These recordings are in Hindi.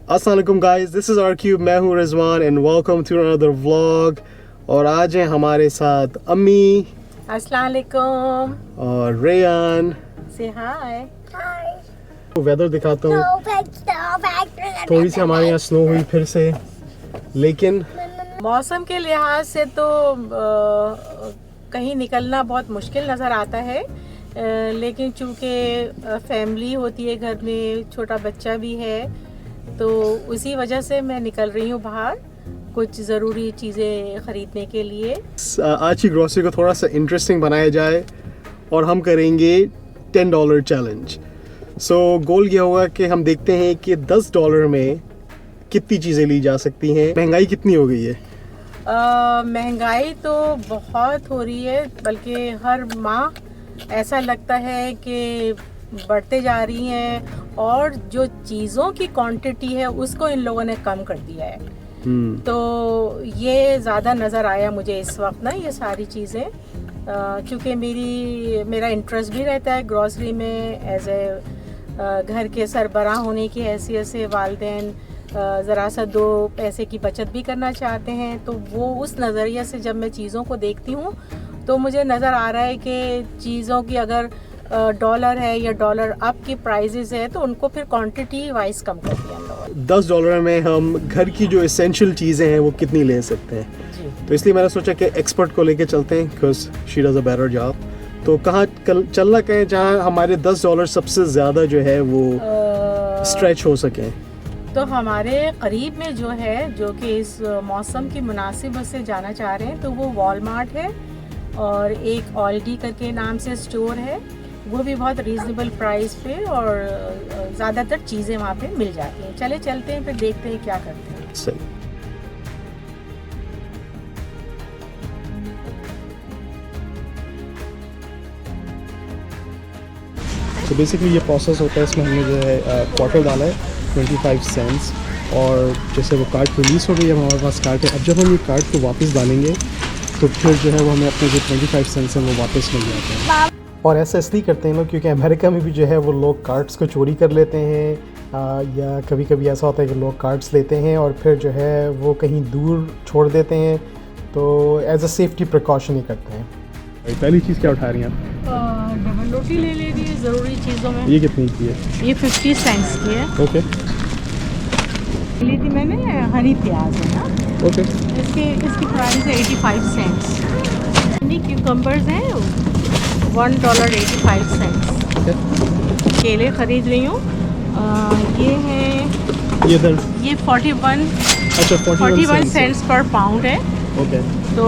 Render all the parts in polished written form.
अस्सलाम वालेकुम guys, this is our cube. मैं हूँ Rizwan and welcome to another vlog. और आज हैं हमारे साथ अम्मी अस्सलाम वालेकुम। और रेयान। से हाय। वेदर दिखाता हूँ, थोड़ी सी हमारे यहाँ स्नो हुई फिर से, लेकिन मौसम के लिहाज से तो कहीं निकलना बहुत मुश्किल नज़र आता है, लेकिन चूँकि फैमिली होती है घर में, छोटा बच्चा भी है, तो उसी वजह से मैं निकल रही हूँ बाहर कुछ ज़रूरी चीज़ें ख़रीदने के लिए। आज की ग्रोसरी को थोड़ा सा इंटरेस्टिंग बनाया जाए और हम करेंगे $10 चैलेंज। सो गोल ये होगा कि हम देखते हैं कि $10 में कितनी चीज़ें ली जा सकती हैं। महंगाई कितनी हो गई है? महंगाई तो बहुत हो रही है, बल्कि हर माह ऐसा लगता है कि बढ़ते जा रही हैं, और जो चीज़ों की क्वांटिटी है उसको इन लोगों ने कम कर दिया है। तो ये ज़्यादा नज़र आया मुझे इस वक्त ना, ये सारी चीज़ें, क्योंकि मेरा इंटरेस्ट भी रहता है ग्रॉसरी में। एज ए घर के सरबराह होने की हैसियत से वालिदैन ज़रा सा दो पैसे की बचत भी करना चाहते हैं, तो वो उस नज़रिए से जब मैं चीज़ों को देखती हूँ तो मुझे नज़र आ रहा है कि चीज़ों की अगर डॉलर है या डॉलर अप की प्राइजेस है तो उनको फिर क्वांटिटी वाइज कम कर दिया हम लोगों। $10 में हम घर की जो एसेंशियल चीज़ें हैं वो कितनी ले सकते हैं जी। तो इसलिए मैंने सोचा कि एक्सपर्ट को लेके चलते हैं, because she does a better job. तो कहाँ चलना कहें जहाँ हमारे $10 सबसे ज़्यादा जो है वो स्ट्रेच हो सकें। तो हमारे करीब में जो है, जो कि इस मौसम की मुनासिबत से जाना चाह रहे हैं, तो वो वॉलमार्ट है और एक ऑल्डी करके नाम से स्टोर है, वो भी बहुत रीज़नेबल प्राइस पे और ज़्यादातर चीज़ें वहाँ पे मिल जाती हैं। चले चलते हैं, फिर देखते हैं क्या करते हैं। सही। तो बेसिकली ये प्रोसेस होता है, इसमें हमने जो है क्वार्टर डाला है 25 सेंट्स, और जैसे वो कार्ड रिलीज़ हो गई है हमारे पास कार्ड है। अब जब हम ये कार्ड को वापस डालेंगे तो फिर जो है वो हमें अपने जो 25 सेंट्स हैं वो वापस मिल जाते हैं। और ऐसा इसलिए करते हैं लोग क्योंकि अमेरिका में भी जो है वो लोग कार्ड्स को चोरी कर लेते हैं, या कभी कभी ऐसा होता है कि लोग कार्ड्स लेते हैं और फिर जो है वो कहीं दूर छोड़ देते हैं, तो एज अ सेफ्टी प्रिकॉशन ही करते हैं। पहली चीज़ क्या उठा रही हैं आप? डबल रोटी ले लीजिए ज़रूरी चीज़ों में। ये कितनी की है? ये 50 सेंट्स की है। ओके। ली थी मैंने हरी प्याज है ना। ओके। इसकी प्राइस है 85 सेंट्स। क्यूकम्बर्स हैं $1.85। केले ख़रीद रही हूँ। ये है ये 41 अच्छा 41 सेंट्स पर पाउंड है। ओके। तो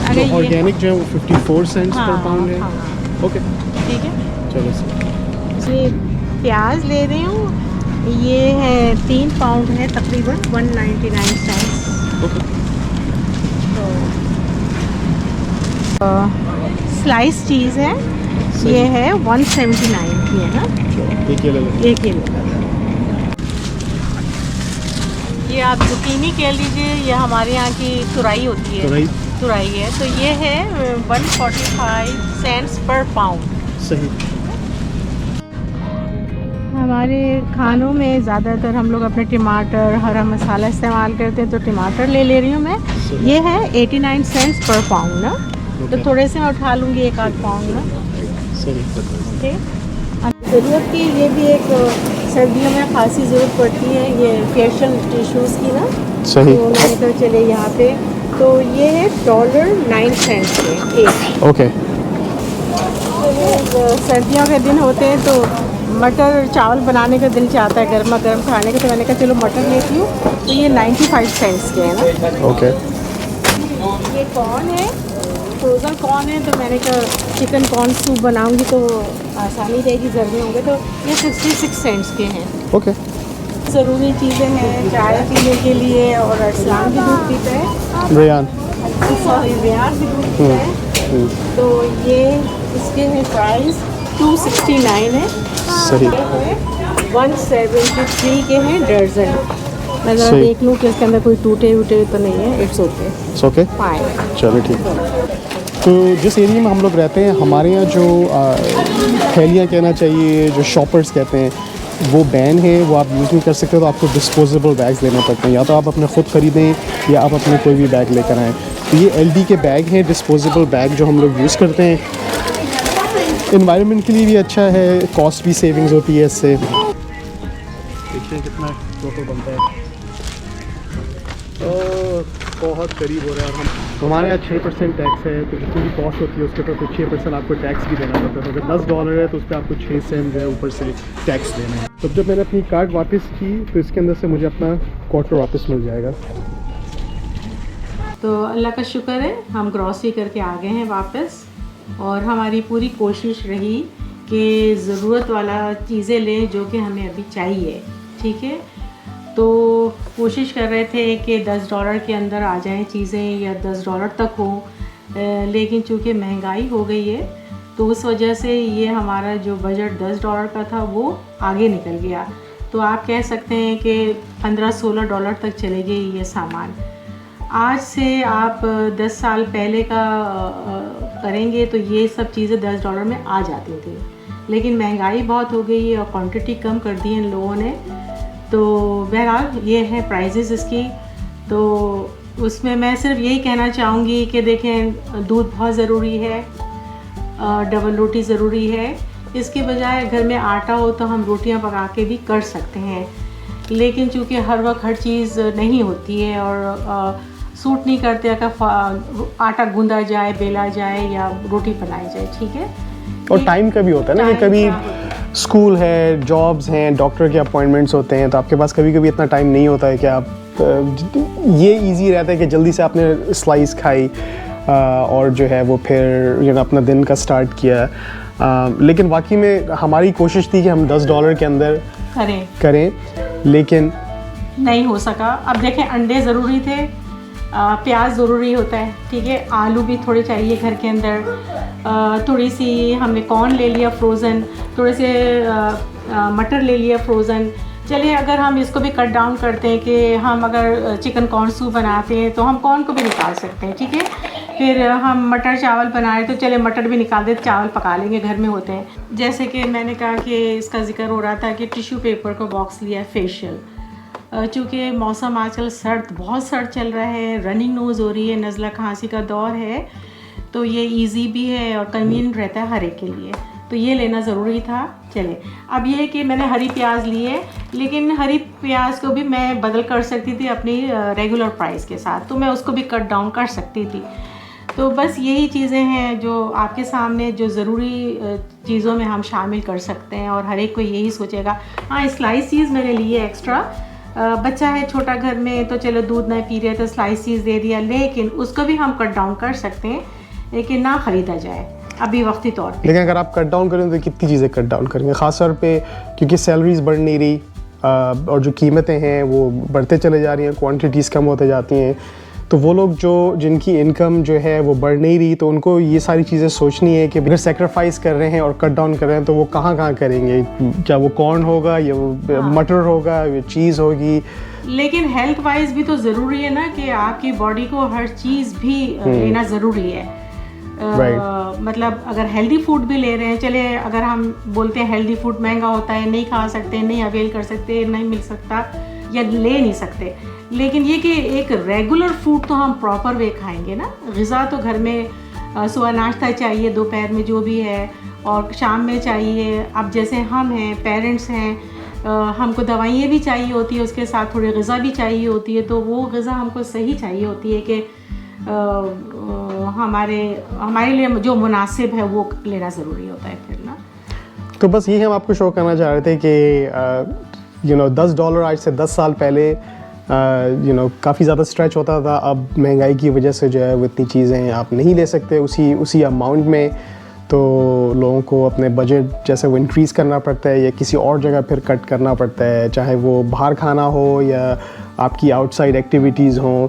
अगर ऑर्गेनिक जो है वो 54 सेंट्स पर पाउंड है। हाँ। ओके ठीक है, चलो सर। ये प्याज ले रही हूँ, ये है 3 पाउंड है, तकरीबन 199 सेंट्स। ओके। तो स्लाइस चीज़ है, ये है 179 की है ना। एक ये ले लो। एक ही ये आप जुकीनी कह लीजिए, ये हमारे यहाँ की तुरई होती है। तुरई है, तो ये है 145 सेंट्स पर पाउंड। सही। हमारे खानों में ज़्यादातर हम लोग अपने टमाटर, हरा मसाला इस्तेमाल करते हैं, तो टमाटर ले रही हूँ मैं। ये है 89 सेंट्स पर पाउंड ना। तो थोड़े से मैं उठा लूँगी, 1-8 पाउंड ना। ठीक। ज़रूरत की ये भी एक सर्दियों में खासी ज़रूरत पड़ती है, ये फेशियल टिश्यूज़ की ना। सही। तो मैंने कहा चले यहाँ पे, तो ये है $9 के एक। ओके। तो सर्दियों के दिन होते हैं तो मटर चावल बनाने का दिल चाहता है गर्मा गर्म खाने का, तो मैंने कहा चलो मटर लेती हूँ। तो ये 95 सेंट्स के है ना। ओके। ये कॉर्न है, फ्रोज़न कॉर्न है, तो मैंने कहा चिकन कॉर्न सूप बनाऊंगी तो आसानी रहेगी, गर्मी होंगे। तो ये 66 सेंट्स के हैं। ओके। ज़रूरी चीज़ें हैं चाय पीने के लिए, और इस्लाम भी दूध पीता है, रेयान। सॉरी रेयान भी दूध पीता है। तो ये इसके है प्राइस 269 है। सही। 173 के हैं दर्जन। मैं ज़रा देख लूँ कि इसके अंदर कोई टूटे वूटे तो नहीं है। It's okay fine. चलो ठीक है। तो जिस एरिया में हम लोग रहते हैं, हमारे यहाँ जो थैलियाँ कहना चाहिए, जो शॉपर्स कहते हैं, वो बैन है, वो आप यूज़ नहीं कर सकते, तो आपको डिस्पोजेबल बैग्स लेने पड़ते हैं, या तो आप अपने ख़ुद ख़रीदें या आप अपने कोई भी बैग लेकर आएँ। तो ये LD के बैग हैं, डिस्पोजेबल बैग जो हम लोग यूज़ करते हैं। एनवायरनमेंट के लिए भी अच्छा है, कॉस्ट भी सेविंग्स होती है इससे। देखिए कितना टोटल बनता है, बहुत करीब हो रहा है। और हम हमारे यहाँ 6% टैक्स है, तो जितनी भी कॉस्ट होती है उसके ऊपर तो 6% आपको टैक्स भी देना पड़ता है। तो अगर $10 है तो उस पर आपको 6 सेंट जो है ऊपर से टैक्स देना है। तो जब मैंने अपनी कार्ड वापस की तो इसके अंदर से मुझे अपना क्वार्टर वापस मिल जाएगा। तो अल्लाह का शुक्र है, हम ग्रॉसरी करके आ गए हैं वापस, और हमारी पूरी कोशिश रही कि ज़रूरत वाला चीज़ें लें जो कि हमें अभी चाहिए, ठीक है। तो कोशिश कर रहे थे कि $10 के अंदर आ जाएं चीज़ें, या $10 तक हो, लेकिन चूँकि महंगाई हो गई है तो उस वजह से ये हमारा जो बजट $10 का था वो आगे निकल गया। तो आप कह सकते हैं कि $15-16 तक चले गए ये सामान। आज से आप 10 साल पहले का करेंगे तो ये सब चीज़ें $10 में आ जाती थी, लेकिन महंगाई बहुत हो गई है और क्वांटिटी कम कर दी इन लोगों ने। तो बहरहाल ये है प्राइजेज़ इसकी। तो उसमें मैं सिर्फ यही कहना चाहूँगी कि देखें, दूध बहुत ज़रूरी है, डबल रोटी ज़रूरी है। इसके बजाय घर में आटा हो तो हम रोटियां पका के भी कर सकते हैं, लेकिन चूँकि हर वक्त हर चीज़ नहीं होती है और सूट नहीं करते अगर आटा गूंदा जाए, बेला जाए या रोटी बनाई जाए, ठीक है। और टाइम का भी होता है ना कि कभी स्कूल है, जॉब्स हैं, डॉक्टर के अपॉइंटमेंट्स होते हैं, तो आपके पास कभी कभी इतना टाइम नहीं होता है कि आप ये इजी रहता है कि जल्दी से आपने स्लाइस खाई और जो है वो फिर अपना दिन का स्टार्ट किया। लेकिन वाकई में हमारी कोशिश थी कि हम $10 के अंदर करें, लेकिन नहीं हो सका। अब देखें, अंडे ज़रूरी थे, प्याज ज़रूरी होता है, ठीक है, आलू भी थोड़े चाहिए घर के अंदर, थोड़ी सी हमने कॉर्न ले लिया फ्रोज़न, थोड़े से मटर ले लिया फ्रोज़न। चलिए, अगर हम इसको भी कट डाउन करते हैं कि हम अगर चिकन कॉर्न सूप बनाते हैं तो हम कॉर्न को भी निकाल सकते हैं, ठीक है। फिर हम मटर चावल बनाए तो चले मटर भी निकाल देते, चावल पका लेंगे, घर में होते हैं। जैसे कि मैंने कहा कि इसका जिक्र हो रहा था कि टिश्यू पेपर का बॉक्स लिया है फेशियल, चूँकि मौसम आजकल बहुत सर्द चल रहा है, रनिंग नोज़ हो रही है, नज़ला खांसी का दौर है, तो ये इजी भी है और कन्वीनियंट रहता है हर एक के लिए, तो ये लेना ज़रूरी था। चले, अब ये है कि मैंने हरी प्याज ली है, लेकिन हरी प्याज को भी मैं बदल कर सकती थी अपनी रेगुलर प्राइस के साथ, तो मैं उसको भी कट डाउन कर सकती थी। तो बस यही चीज़ें हैं जो आपके सामने जो ज़रूरी चीज़ों में हम शामिल कर सकते हैं, और हर एक को यही सोचेगा। हाँ, स्लाइस चीज़ मैंने ली है एक्स्ट्रा, बच्चा है छोटा घर में तो चलो दूध नहीं पी रहे तो स्लाइस चीज़ दे दिया, लेकिन उसको भी हम कट डाउन कर सकते हैं, लेकिन ना ख़रीदा जाए अभी वक्ती तौर पे। लेकिन अगर आप कट डाउन करें तो कितनी चीज़ें कट डाउन करेंगे, ख़ास तौर पे क्योंकि सैलरीज बढ़ नहीं रही और जो कीमतें हैं वो बढ़ते चले जा रही हैं, क्वांटिटीज़ कम होते जाती हैं, तो वो लोग जिनकी इनकम जो है वो बढ़ नहीं रही, तो उनको ये सारी चीज़ें सोचनी है कि अगर सेक्रीफाइस कर रहे हैं और कट डाउन कर रहे हैं तो वो कहाँ करेंगे, क्या वो कॉर्न होगा या वो मटर होगा या चीज़ होगी। लेकिन हेल्थ वाइज भी तो ज़रूरी है ना कि आपकी बॉडी को हर चीज़ भी लेना ज़रूरी है। मतलब अगर हेल्दी फूड भी ले रहे हैं, चले अगर हम बोलते हैं हेल्दी फूड महंगा होता है, नहीं खा सकते, नहीं अवेल कर सकते, नहीं मिल सकता या ले नहीं सकते, लेकिन ये कि एक रेगुलर फूड तो हम प्रॉपर वे खाएंगे ना। ग़िज़ा तो घर में सुबह नाश्ता चाहिए, दोपहर में जो भी है, और शाम में चाहिए। अब जैसे हम हैं, पेरेंट्स हैं, हमको दवाइयाँ भी चाहिए होती है, उसके साथ थोड़ी ग़िज़ा भी चाहिए होती है, तो वो ग़िज़ा हमको सही चाहिए होती है कि हमारे लिए जो मुनासिब है वो लेना ज़रूरी होता है फिर ना। तो बस यही हम आपको शो करना चाह रहे थे कि $10 आज से 10 साल पहले काफ़ी ज़्यादा स्ट्रेच होता था। अब महंगाई की वजह से जो है वो इतनी चीज़ें आप नहीं ले सकते उसी अमाउंट में, तो लोगों को अपने बजट जैसे वो इंक्रीज़ करना पड़ता है या किसी और जगह फिर कट करना पड़ता है, चाहे वो बाहर खाना हो या आपकी आउटसाइड एक्टिविटीज़ हों,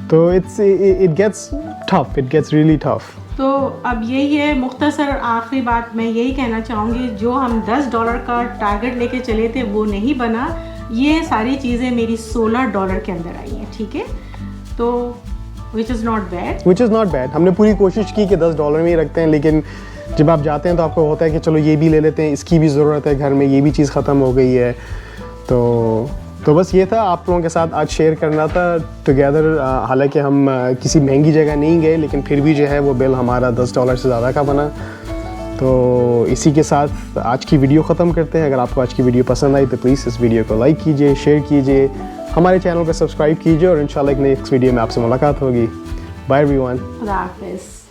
तो it gets really tough। तो अब यही है, मुख्तसर आखिरी बात मैं यही कहना चाहूँगी, जो हम $10 का टारगेट लेके चले थे वो नहीं बना। ये सारी चीज़ें मेरी $16 के अंदर आई हैं, ठीक है, तो which is not bad। हमने पूरी कोशिश की कि $10 में ही रखते हैं, लेकिन जब आप जाते हैं तो आपको होता है कि चलो ये भी ले लेते हैं, इसकी भी ज़रूरत है घर में, ये भी चीज़ ख़त्म हो गई है। तो बस ये था आप लोगों के साथ आज शेयर करना था टुगेदर। हालांकि हम किसी महंगी जगह नहीं गए, लेकिन फिर भी जो है वो बिल हमारा $10 से ज़्यादा का बना। तो इसी के साथ आज की वीडियो ख़त्म करते हैं। अगर आपको आज की वीडियो पसंद आई तो प्लीज़ इस वीडियो को लाइक कीजिए, शेयर कीजिए, हमारे चैनल को सब्सक्राइब कीजिए और इंशाल्लाह एक नेक्स्ट वीडियो में आपसे मुलाकात होगी। Bye everyone. खुदा हाफिज़।